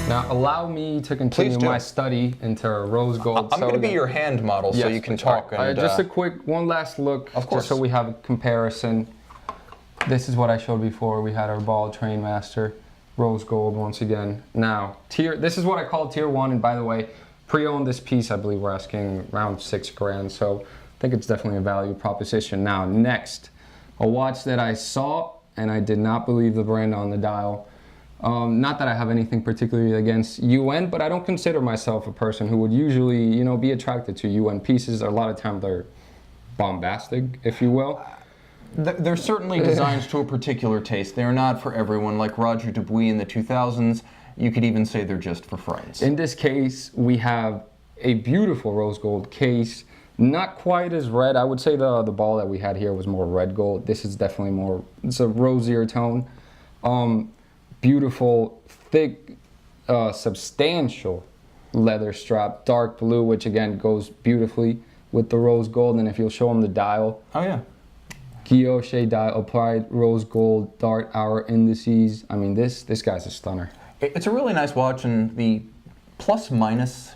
Now, allow me to continue my study into rose gold. I'm going to be your hand model so you can talk. And, just a quick one last look, of course, just so we have a comparison. This is what I showed before. We had our ball train master, rose gold once again. Now, this is what I call tier 1, and by the way, pre-owned this piece, I believe we're asking around $6,000, so I think it's definitely a value proposition. Now, next, a watch that I saw, and I did not believe the brand on the dial. Not that I have anything particularly against UN, but I don't consider myself a person who would usually, you know, be attracted to UN pieces. A lot of times they're bombastic, if you will. They're certainly designed to a particular taste. They're not for everyone. Like Roger Dubuis in the 2000s, you could even say they're just for friends. In this case, we have a beautiful rose gold case. Not quite as red. I would say the ball that we had here was more red gold. This is definitely more, it's a rosier tone. Beautiful, thick, substantial leather strap, dark blue, which again goes beautifully with the rose gold. And if you'll show them the dial. Oh yeah. Guilloche dial, applied rose gold, dart hour indices. I mean, this guy's a stunner. It's a really nice watch, and the plus-minus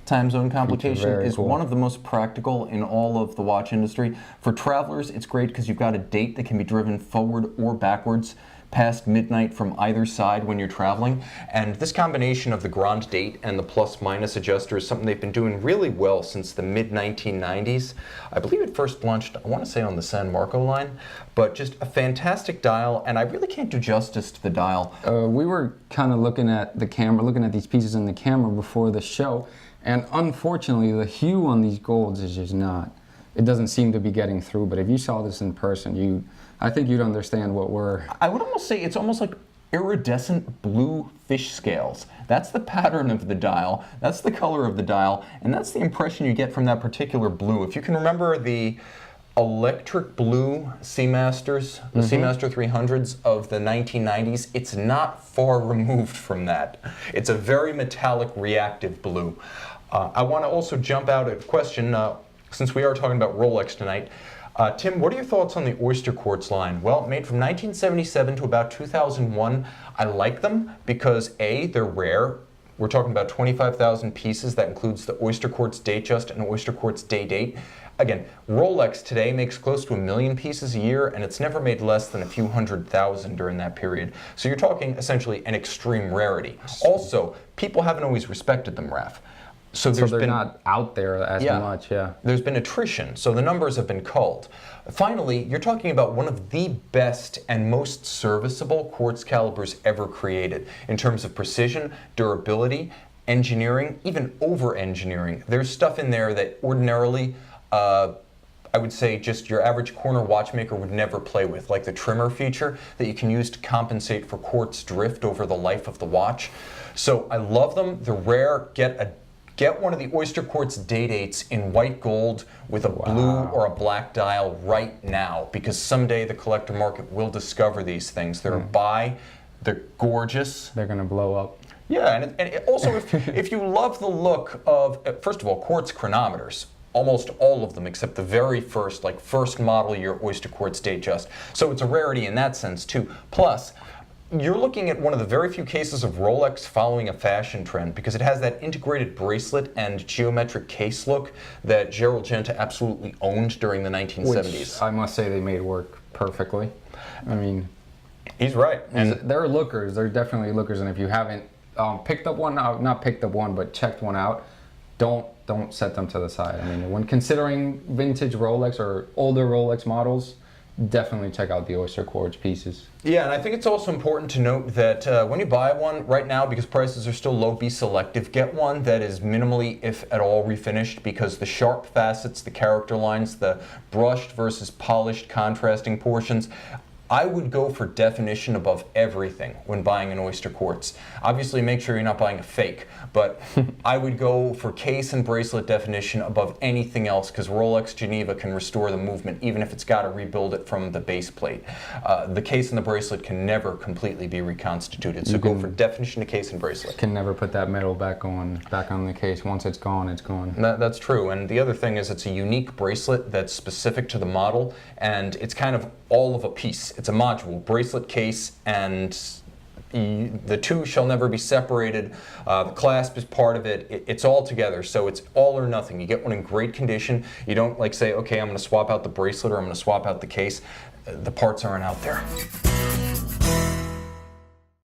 time zone complication is one of the most practical in all of the watch industry. For travelers, it's great because you've got a date that can be driven forward or backwards past midnight from either side when you're traveling. And this combination of the grand date and the plus-minus adjuster is something they've been doing really well since the mid-1990s. I believe it first launched, I want to say, on the San Marco line, but just a fantastic dial, and I really can't do justice to the dial. We were kind of looking at the camera, looking at these pieces in the camera before the show, and unfortunately the hue on these golds is just not, it doesn't seem to be getting through, but if you saw this in person, I think you'd understand what we're... I would almost say it's almost like iridescent blue fish scales. That's the pattern of the dial, that's the color of the dial, and that's the impression you get from that particular blue. If you can remember the electric blue Seamasters, the Seamaster 300s of the 1990s, it's not far removed from that. It's a very metallic, reactive blue. I want to also jump out a question, since we are talking about Rolex tonight. Tim, what are your thoughts on the Oysterquartz line? Well, made from 1977 to about 2001. I like them because A, they're rare. We're talking about 25,000 pieces. That includes the Oysterquartz Datejust and Oysterquartz Day-Date. Again, Rolex today makes close to 1 million pieces a year, and it's never made less than a few 100,000 during that period. So you're talking essentially an extreme rarity. Also, people haven't always respected them, Raph. So they're not out there as much, There's been attrition, so the numbers have been culled. Finally, you're talking about one of the best and most serviceable quartz calibers ever created in terms of precision, durability, engineering, even over-engineering. There's stuff in there that ordinarily, I would say just your average corner watchmaker would never play with, like the trimmer feature that you can use to compensate for quartz drift over the life of the watch. So I love them. They're rare. Get one of the Oysterquartz Day-Dates in white gold with a blue or a black dial right now, because someday the collector market will discover these things. They're they're gorgeous. They're going to blow up. Yeah, and also if you love the look of, first of all, quartz chronometers, almost all of them except the very first model year Oysterquartz Datejust. So it's a rarity in that sense too. Plus, you're looking at one of the very few cases of Rolex following a fashion trend, because it has that integrated bracelet and geometric case look that Gerald Genta absolutely owned during the 1970s. Which I must say they made work perfectly. I mean, he's right. And they're lookers. They're definitely lookers. And if you haven't picked up one, not picked up one, but checked one out, don't set them to the side. I mean, when considering vintage Rolex or older Rolex models, definitely check out the Oysterquartz pieces. Yeah, and I think it's also important to note that when you buy one right now, because prices are still low, be selective. Get one that is minimally, if at all, refinished, because the sharp facets, the character lines, the brushed versus polished contrasting portions, I would go for definition above everything when buying an Oysterquartz. Obviously, make sure you're not buying a fake, but I would go for case and bracelet definition above anything else, because Rolex Geneva can restore the movement, even if it's got to rebuild it from the base plate. The case and the bracelet can never completely be reconstituted, so go for definition of case and bracelet. Can never put that metal back on the case. Once it's gone, it's gone. That's true, and the other thing is it's a unique bracelet that's specific to the model, and it's kind of all of a piece. It's a module, bracelet, case, and The two shall never be separated. The clasp is part of it. It's all together, so it's all or nothing. You get one in great condition. You don't like say, okay, I'm going to swap out the bracelet or I'm going to swap out the case. The parts aren't out there.